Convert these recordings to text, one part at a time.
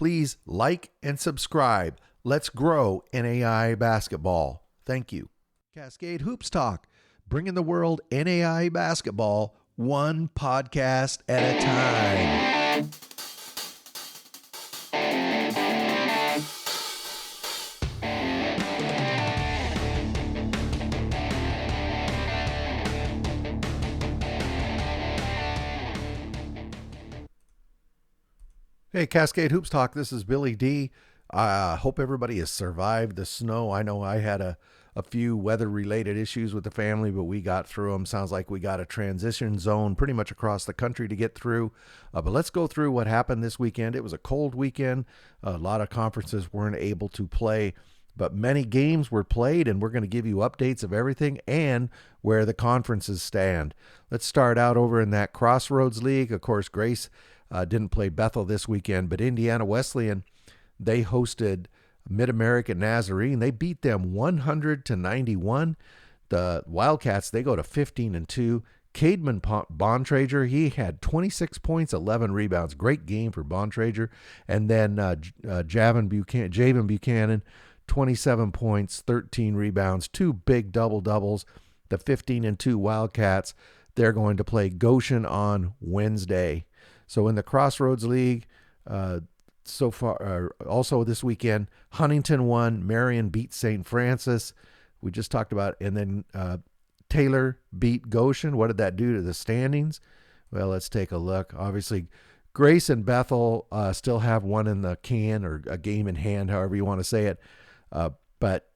Please like and subscribe. Let's grow NAIA basketball. Thank you. Cascade Hoops Talk, bringing the world NAIA basketball one podcast at a time. Hey, Cascade Hoops Talk, this is Billy D. I hope everybody has survived the snow. I know I had a few weather-related issues with the family, but we got through them. Sounds like we got a transition zone pretty much across the country to get through. But let's go through what happened this weekend. It was a cold weekend. A lot of conferences weren't able to play, but many games were played, and we're going to give you updates of everything and where the conferences stand. Let's start out over in that Crossroads League. Of course, Grace didn't play Bethel this weekend, but Indiana Wesleyan, they hosted Mid-American Nazarene. They beat them 100-91. The Wildcats, they go to 15-2. Cademan Bontrager, he had 26 points, 11 rebounds. Great game for Bontrager. And then Javen Buchanan, 27 points, 13 rebounds, two big double-doubles. The 15-2 Wildcats, they're going to play Goshen on Wednesday. So in the Crossroads League, so far, also this weekend, Huntington won, Marion beat St. Francis. We just talked about, and then Taylor beat Goshen. What did that do to the standings? Well, let's take a look. Obviously, Grace and Bethel still have one in the can, or a game in hand, however you want to say it. But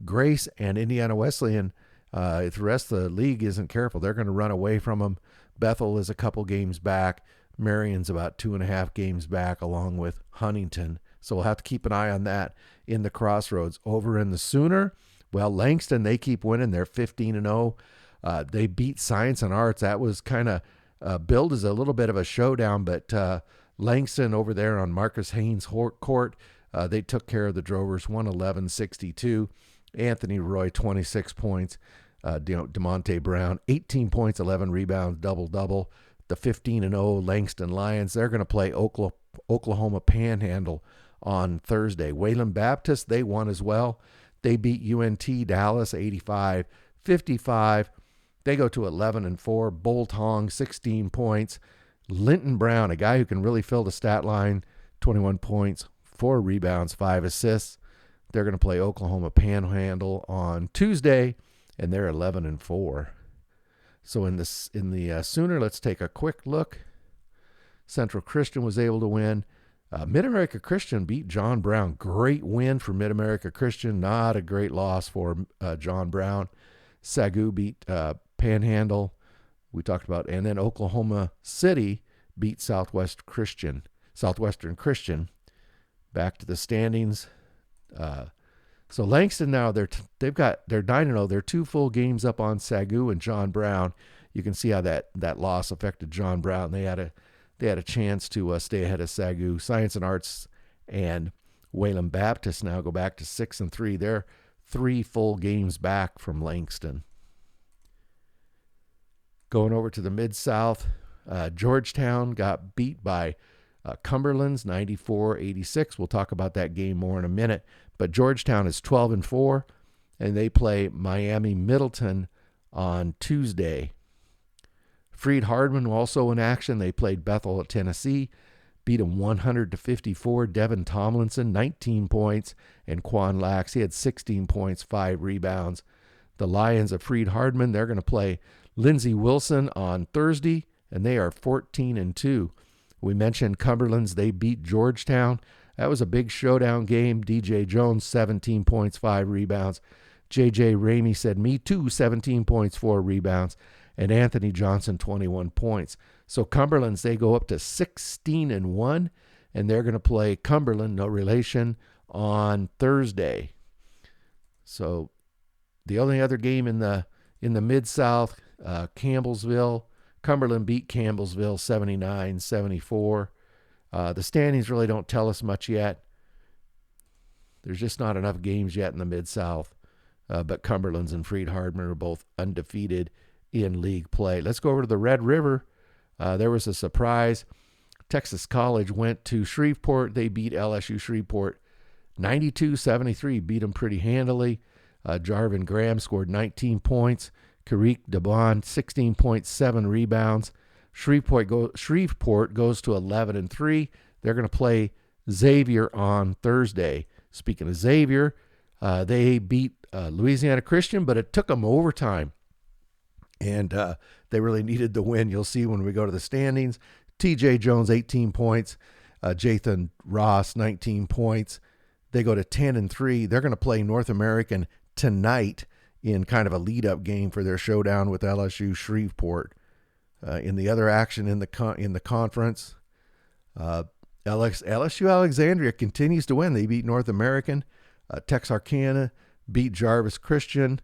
Grace and Indiana Wesleyan, if the rest of the league isn't careful, they're going to run away from them. Bethel is a couple games back. Marion's about 2.5 games back, along with Huntington. So we'll have to keep an eye on that in the Crossroads. Over in the Sooner, well, Langston, they keep winning. They're 15-0. They beat Science and Arts. That was kind of billed as a little bit of a showdown, but Langston over there on Marcus Haynes court, they took care of the Drovers, 111-62. Anthony Roy, 26 points. DeMonte Brown, 18 points, 11 rebounds, double-double. The 15-0 Langston Lions, they're going to play Oklahoma Panhandle on Thursday. Wayland Baptist, they won as well. They beat UNT Dallas 85-55. They go to 11-4. Bolt Hong, 16 points. Linton Brown, a guy who can really fill the stat line, 21 points, 4 rebounds, 5 assists. They're going to play Oklahoma Panhandle on Tuesday, and they're 11-4. So in the Sooner, let's take a quick look. Central Christian was able to win. Mid-America Christian beat John Brown. Great win for Mid-America Christian. Not a great loss for John Brown. Sagu beat Panhandle. We talked about, and then Oklahoma City beat Southwestern Christian. Back to the standings. So Langston now, they're 9-0. They're 2 full games up on Sagu and John Brown. You can see how that loss affected John Brown. They had a chance to stay ahead of Sagu. Science and Arts and Wayland Baptist now go back to 6-3. They're 3 full games back from Langston. Going over to the Mid-South, Georgetown got beat by Cumberland's 94-86. We'll talk about that game more in a minute. But Georgetown is 12-4, and they play Miami Middleton on Tuesday. Freed Hardman also in action. They played Bethel at Tennessee, beat them 100-54. Devin Tomlinson, 19 points, and Quan Lax, he had 16 points, 5 rebounds. The Lions of Freed Hardman, they're going to play Lindsey Wilson on Thursday, and they are 14-2. We mentioned Cumberland's, they beat Georgetown. That was a big showdown game. DJ Jones, 17 points, 5 rebounds. JJ Ramey said, me too, 17 points, 4 rebounds. And Anthony Johnson, 21 points. So Cumberland's, they go up to 16-1, and they're going to play Cumberland, no relation, on Thursday. So the only other game in the Mid-South, Campbellsville, Cumberland beat Campbellsville 79-74. The standings really don't tell us much yet. There's just not enough games yet in the Mid-South. But Cumberland's and Freed Hardman are both undefeated in league play. Let's go over to the Red River. There was a surprise. Texas College went to Shreveport. They beat LSU Shreveport 92-73, beat them pretty handily. Jarvin Graham scored 19 points. Kareek DeBon, 16.7 rebounds. Shreveport goes to 11-3. They're going to play Xavier on Thursday. Speaking of Xavier, they beat Louisiana Christian, but it took them overtime. And they really needed the win. You'll see when we go to the standings. TJ Jones, 18 points. Jathan Ross, 19 points. They go to 10-3. They're going to play North American tonight in kind of a lead-up game for their showdown with LSU Shreveport. In the other action in the conference, LSU Alexandria continues to win. They beat North American. Texarkana beat Jarvis Christian.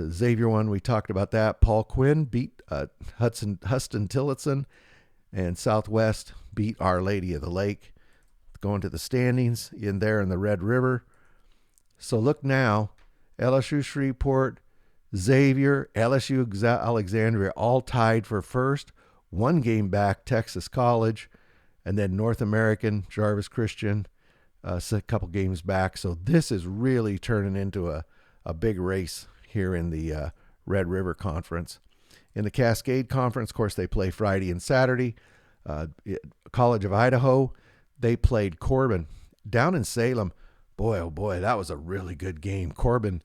Xavier won. We talked about that. Paul Quinn beat Huston Tillotson. And Southwest beat Our Lady of the Lake. Going to the standings in the Red River. So look now, LSU Shreveport, Xavier, LSU Alexandria all tied for first. One game back, Texas College. And then North American, Jarvis Christian, a couple games back. So this is really turning into a big race here in the Red River Conference. In the Cascade Conference, of course, they play Friday and Saturday. College of Idaho, they played Corbin down in Salem. Boy, oh boy, that was a really good game. Corbin,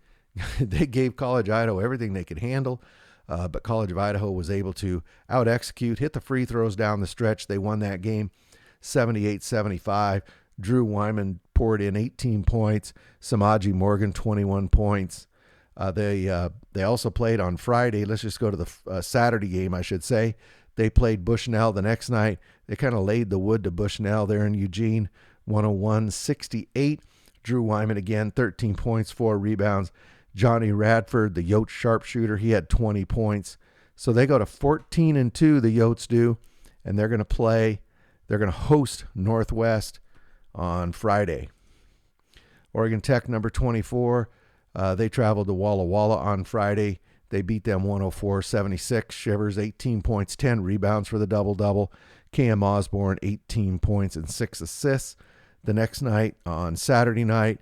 they gave College of Idaho everything they could handle, but College of Idaho was able to out-execute, hit the free throws down the stretch. They won that game 78-75. Drew Wyman poured in 18 points. Samaji Morgan, 21 points. They also played on Friday. Let's just go to the Saturday game, I should say. They played Bushnell the next night. They kind of laid the wood to Bushnell there in Eugene, 101-68. Drew Wyman again, 13 points, 4 rebounds. Johnny Radford, the Yotes sharpshooter, he had 20 points. So they go to 14-2, the Yotes do, and they're going to host Northwest on Friday. Oregon Tech, number 24, they traveled to Walla Walla on Friday. They beat them 104-76. Shivers, 18 points, 10 rebounds for the double-double. Cam Osborne, 18 points and 6 assists. The next night, on Saturday night,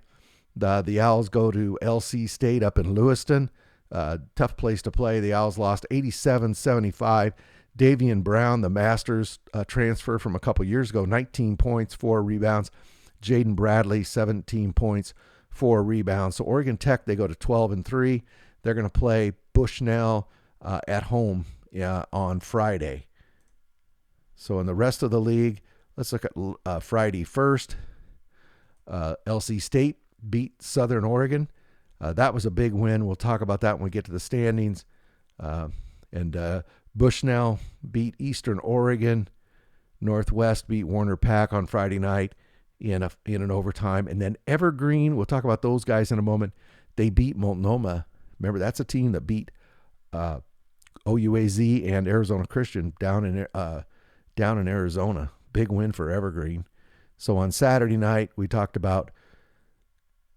the Owls go to LC State up in Lewiston. Tough place to play. The Owls lost 87-75. Davian Brown, the Masters transfer from a couple years ago, 19 points, 4 rebounds. Jaden Bradley, 17 points, 4 rebounds. So Oregon Tech, they go to 12-3. They're going to play Bushnell at home on Friday. So in the rest of the league, let's look at Friday first. LC State beat Southern Oregon. That was a big win. We'll talk about that when we get to the standings. And Bushnell beat Eastern Oregon. Northwest beat Warner Pack on Friday night in an overtime. And then Evergreen, we'll talk about those guys in a moment. They beat Multnomah. Remember, that's a team that beat OUAZ and Arizona Christian down in Arizona. Big win for Evergreen. So on Saturday night, we talked about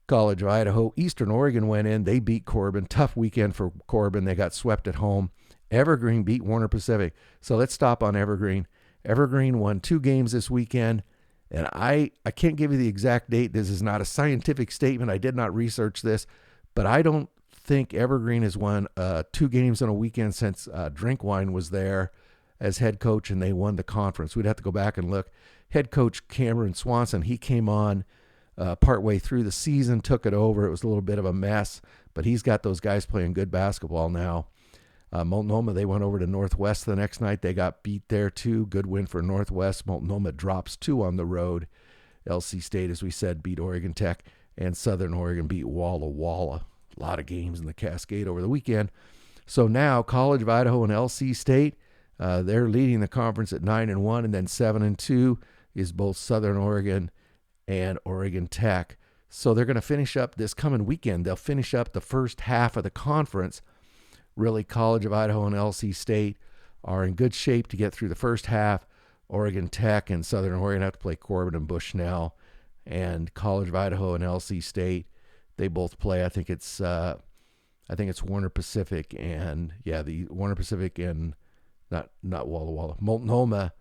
College of Idaho. Eastern Oregon went in. They beat Corbin. Tough weekend for Corbin. They got swept at home. Evergreen beat Warner Pacific. So let's stop on Evergreen. Evergreen won 2 games this weekend. And I can't give you the exact date. This is not a scientific statement. I did not research this. But I don't think Evergreen has won 2 games in a weekend since Drinkwine was there as head coach, and they won the conference. We'd have to go back and look. Head coach Cameron Swanson, he came on partway through the season, took it over. It was a little bit of a mess, but he's got those guys playing good basketball now. Multnomah, they went over to Northwest the next night. They got beat there too. Good win for Northwest. Multnomah drops 2 on the road. LC State, as we said, beat Oregon Tech, and Southern Oregon beat Walla Walla. A lot of games in the Cascade over the weekend. So now College of Idaho and LC State, they're leading the conference at 9-1, and then 7-2 is both Southern Oregon and Oregon Tech. So they're going to finish up this coming weekend. They'll finish up the first half of the conference. Really, College of Idaho and LC State are in good shape to get through the first half. Oregon Tech and Southern Oregon have to play Corbin and Bushnell. And College of Idaho and LC State, they both play. I think it's Warner Pacific and the Warner Pacific and not Walla Walla. Multnomah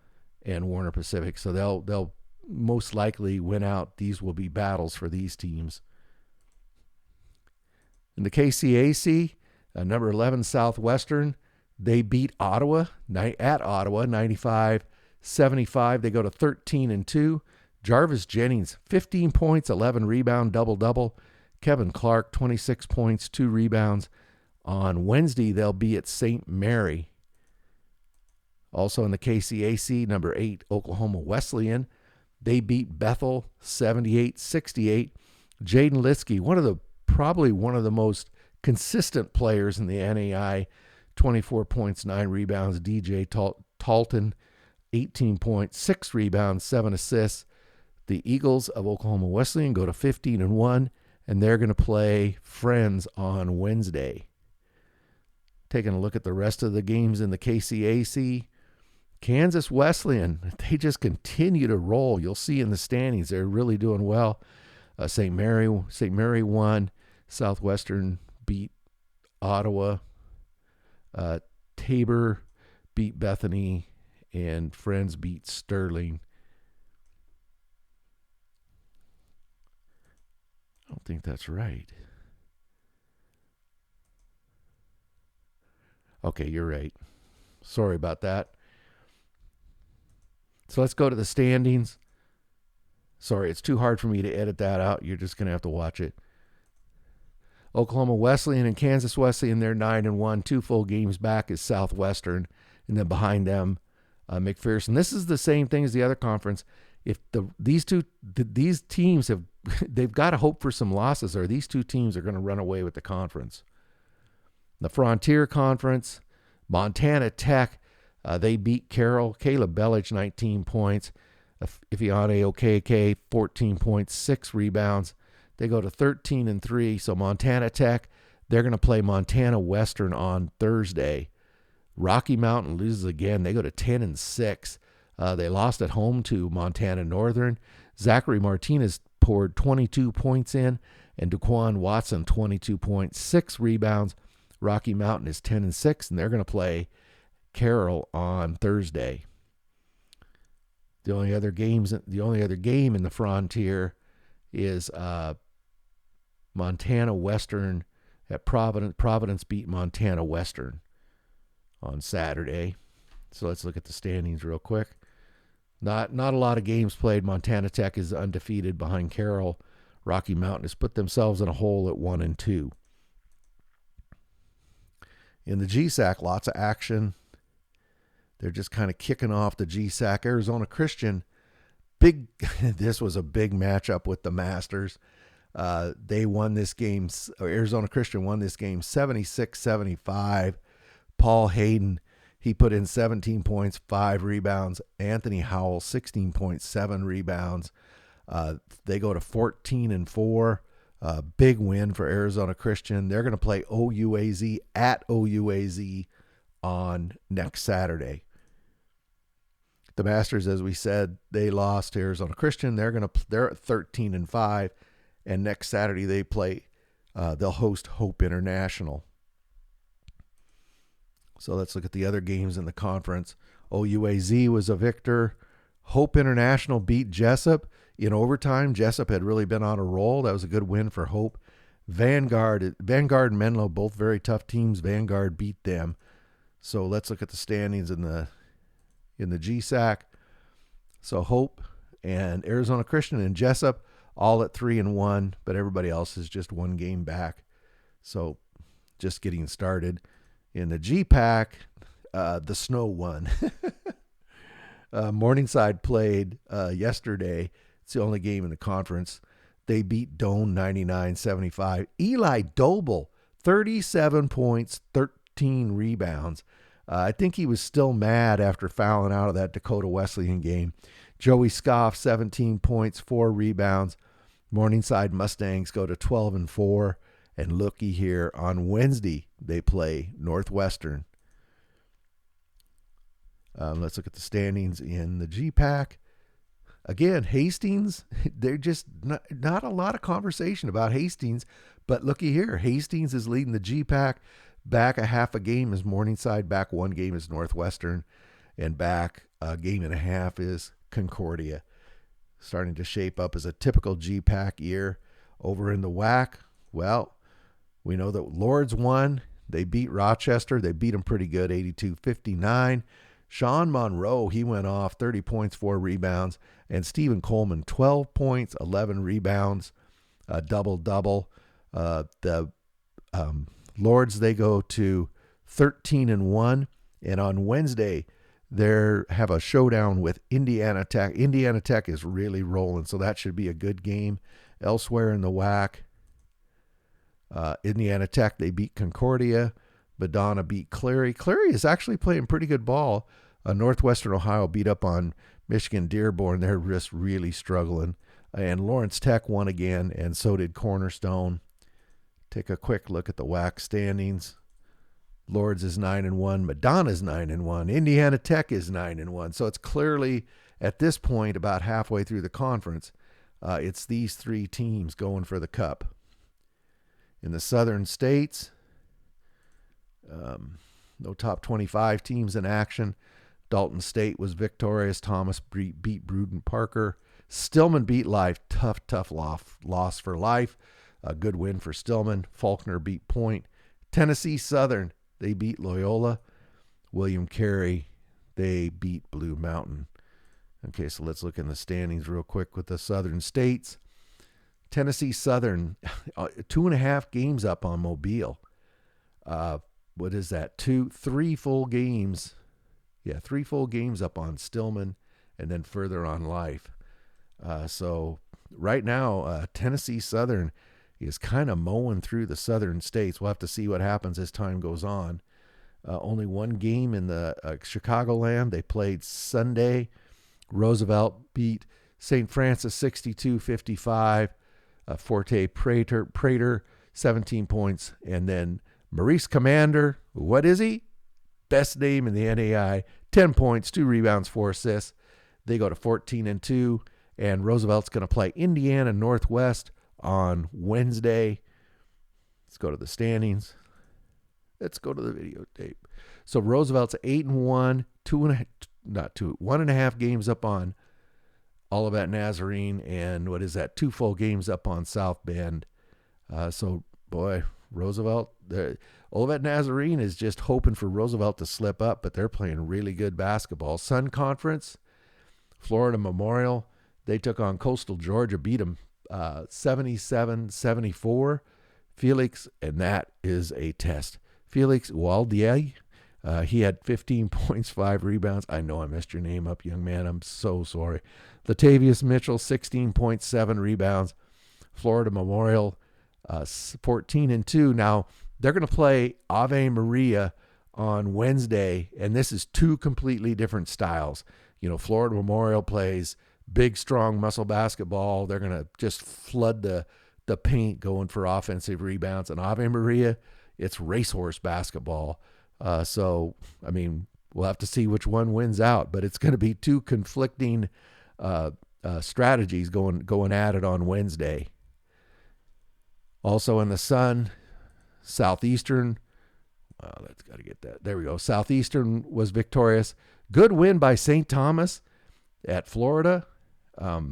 and Warner Pacific. So they'll most likely win out. These will be battles for these teams. In the KCAC, number 11 Southwestern, they beat Ottawa at Ottawa 95-75. They go to 13-2. Jarvis Jennings, 15 points, 11 rebound, double-double. Kevin Clark, 26 points, 2 rebounds. On Wednesday, they'll be at St. Mary. Also in the KCAC, number 8 Oklahoma Wesleyan, they beat Bethel 78-68. Jaden Litsky, probably one of the most consistent players in the NAIA, 24 points, 9 rebounds. DJ Talton, 18 points, 6 rebounds, 7 assists. The Eagles of Oklahoma Wesleyan go to 15-1, and they're going to play Friends on Wednesday. Taking a look at the rest of the games in the KCAC, Kansas Wesleyan, they just continue to roll. You'll see in the standings, they're really doing well. St. Mary won. Southwestern beat Ottawa. Tabor beat Bethany, and Friends beat Sterling. I don't think that's right. Okay, you're right. Sorry about that. So let's go to the standings. Sorry, it's too hard for me to edit that out. You're just going to have to watch it. Oklahoma Wesleyan and Kansas Wesleyan, they're 9-1. 2 full games back is Southwestern. And then behind them, McPherson. This is the same thing as the other conference. If these teams they've got to hope for some losses, or these two teams are going to run away with the conference. The Frontier Conference, Montana Tech, they beat Carroll. Caleb Bellich, 19 points. Ifeanyi Okeke, 14 points, 6 rebounds. They go to 13-3. So Montana Tech, they're going to play Montana Western on Thursday. Rocky Mountain loses again. They go to 10-6. They lost at home to Montana Northern. Zachary Martinez poured 22 points in, and Daquan Watson, 22 points, 6 rebounds. Rocky Mountain is 10-6, and they're going to play Carroll on Thursday. The only other game in the Frontier is Montana Western at Providence. Providence beat Montana Western on Saturday. So let's look at the standings real quick. Not a lot of games played. Montana Tech is undefeated behind Carroll. Rocky Mountain has put themselves in a hole at 1-2. In the GSAC, lots of action. They're just kind of kicking off the GSAC. Arizona Christian, this was a big matchup with the Masters. They won this game. Arizona Christian won this game 76-75. Paul Hayden, he put in 17 points, 5 rebounds. Anthony Howell, 16 points, 7 rebounds. They go to 14-4. Big win for Arizona Christian. They're going to play OUAZ at OUAZ on next Saturday. The Masters, as we said, they lost to Arizona Christian. They're at 13-5, and next Saturday they play. They'll host Hope International. So let's look at the other games in the conference. OUAZ was a victor. Hope International beat Jessup in overtime. Jessup had really been on a roll. That was a good win for Hope. Vanguard and Menlo, both very tough teams. Vanguard beat them. So let's look at the standings in the GSAC. So Hope and Arizona Christian and Jessup all at 3-1, but everybody else is just one game back. So just getting started. In the GPAC, the Snow won. Morningside played yesterday. It's the only game in the conference. They beat Doane 99-75. Eli Doble, 37 points, 13 rebounds. I think he was still mad after fouling out of that Dakota Wesleyan game. Joey Scoff, 17 points, 4 rebounds. Morningside Mustangs go to 12-4. And looky here, on Wednesday, they play Northwestern. Let's look at the standings in the GPAC. Again, Hastings, they're just not a lot of conversation about Hastings. But looky here, Hastings is leading the GPAC. Back a half a game is Morningside. Back 1 game is Northwestern. And back game and a half is Concordia. Starting to shape up as a typical GPAC year. Over in the WAC, well, we know that Lords won. They beat Rochester. They beat them pretty good, 82-59. Sean Monroe, he went off 30 points, 4 rebounds. And Stephen Coleman, 12 points, 11 rebounds, double-double. The Lords, they go to 13-1. And on Wednesday, they have a showdown with Indiana Tech. Indiana Tech is really rolling, so that should be a good game. Elsewhere in the WAC, Indiana Tech, they beat Concordia. Madonna beat Clary. Clary is actually playing pretty good ball. Northwestern Ohio beat up on Michigan Dearborn. They're just really struggling. And Lawrence Tech won again, and so did Cornerstone. Take a quick look at the WAC standings. Lords is 9-1. Madonna's 9-1. Indiana Tech is 9-1. So it's clearly at this point about halfway through the conference. It's these three teams going for the cup. In the southern states, no top 25 teams in action. Dalton State was victorious. Thomas beat Bruden Parker. Stillman beat Life. Tough loss for Life. A good win for Stillman. Faulkner beat Point. Tennessee Southern, they beat Loyola. William Carey, they beat Blue Mountain. Okay, so let's look in the standings real quick with the southern states. Tennessee Southern, 2.5 games up on Mobile. What is that? 3 full games. Yeah, 3 full games up on Stillman, and then further on Life. So right now, Tennessee Southern is kind of mowing through the southern states. We'll have to see what happens as time goes on. Only 1 game in the Chicagoland. They played Sunday. Roosevelt beat St. Francis 62-55. Forte Prater, 17 points. And then Maurice Commander, what is he? Best name in the NAIA, 10 points, 2 rebounds, 4 assists. They go to 14-2. And Roosevelt's going to play Indiana Northwest on Wednesday. Let's go to the standings. Let's go to the videotape. So Roosevelt's 8-1, 1.5 games up on Olivet Nazarene, and what is that? 2 full games up on South Bend. So boy, Roosevelt, Olivet Nazarene is just hoping for Roosevelt to slip up, but they're playing really good basketball. Sun Conference, Florida Memorial, they took on Coastal Georgia, beat them 77-74. Felix, and that is a test. Felix Waldier, he had 15 points, 5 rebounds. I know I messed your name up, young man. I'm so sorry. Latavius Mitchell, 16.7 rebounds. Florida Memorial, 14-2. Now, they're going to play Ave Maria on Wednesday, and this is 2 completely different styles. You know, Florida Memorial plays big, strong muscle basketball. They're going to just flood the paint going for offensive rebounds. And Ave Maria, it's racehorse basketball. So, I mean, we'll have to see which one wins out, but it's going to be 2 conflicting strategies going at it on Wednesday. Also in the Sun, Southeastern. That's got to get that. There we go. Southeastern was victorious. Good win by St. Thomas at Florida. That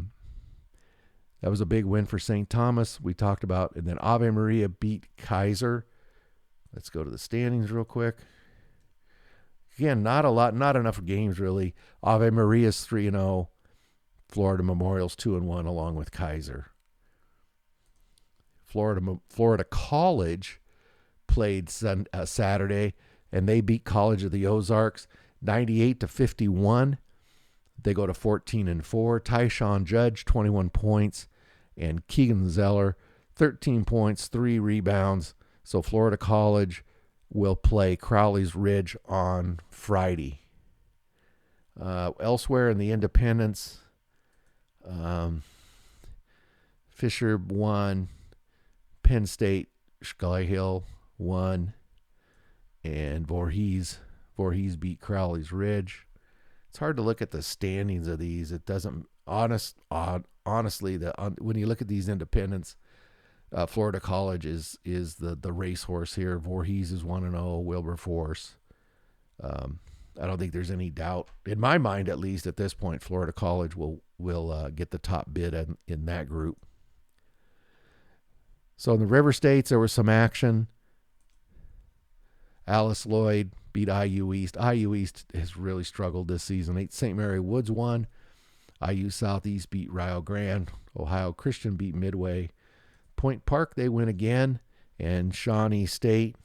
was a big win for St. Thomas. We talked about, and then Ave Maria beat Kaiser. Let's go to the standings real quick. Again, not enough games really. Ave Maria's 3-0. Florida Memorial's 2-1 along with Kaiser. Florida College played Saturday, and they beat College of the Ozarks 98-51. They go to 14-4. Tyshawn Judge, 21 points, and Keegan Zeller, 13 points, 3 rebounds. So Florida College will play Crowley's Ridge on Friday. Elsewhere in the independents, Fisher won, Penn State, Sky Hill won, and Voorhees beat Crowley's Ridge. It's hard to look at the standings of these. It doesn't honestly. When you look at these independents, Florida College is the racehorse here. Voorhees is 1-0. Wilberforce. I don't think there's any doubt, in my mind at least at this point, Florida College will get the top bid in that group. So in the River States, there was some action. Alice Lloyd beat IU East. IU East has really struggled this season. St. Mary Woods won. IU Southeast beat Rio Grande. Ohio Christian beat Midway. Point Park, they win again. And Shawnee State.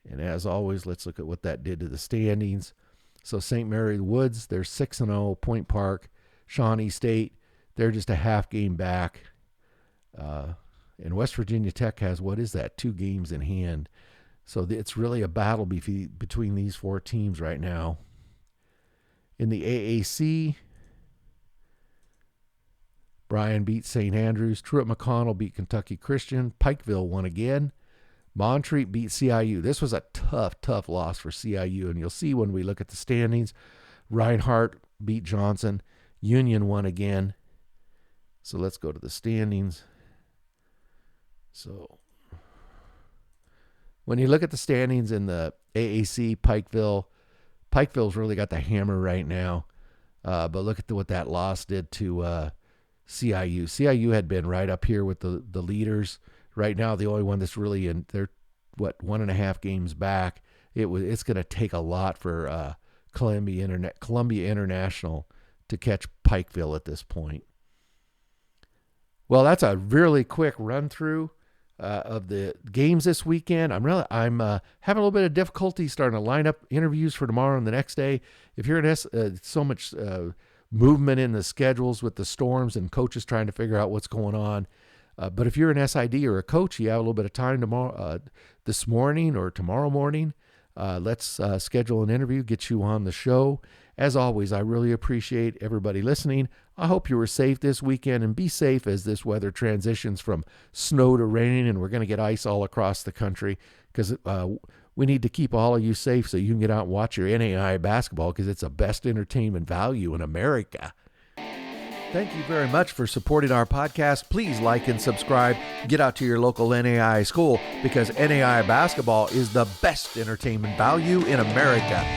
And as always, let's look at what that did to the standings. So St. Mary Woods, they're 6-0. Point Park, Shawnee State, they're just a half game back. And West Virginia Tech has, 2 games in hand. So it's really a battle between these 4 teams right now. In the AAC, Bryan beat St. Andrews. Truett-McConnell beat Kentucky Christian. Pikeville won again. Montreat beat CIU. This was a tough loss for CIU, and you'll see when we look at the standings. Reinhardt beat Johnson. Union won again. So let's go to the standings. So when you look at the standings in the AAC, Pikeville's really got the hammer right now. But look at what that loss did to CIU. CIU had been right up here with the leaders. Right now, the only one that's really in, they're 1.5 games back. It's going to take a lot for Columbia International to catch Pikeville at this point. Well, that's a really quick run through of the games this weekend. I'm having a little bit of difficulty starting to line up interviews for tomorrow and the next day. If you're in so much movement in the schedules with the storms and coaches trying to figure out what's going on. But if you're an SID or a coach, you have a little bit of time this morning or tomorrow morning, let's schedule an interview, get you on the show. As always, I really appreciate everybody listening. I hope you were safe this weekend, and be safe as this weather transitions from snow to rain, and we're going to get ice all across the country, because we need to keep all of you safe so you can get out and watch your NAIA basketball, because it's the best entertainment value in America. Thank you very much for supporting our podcast. Please like and subscribe. Get out to your local NAIA school, because NAIA basketball is the best entertainment value in America.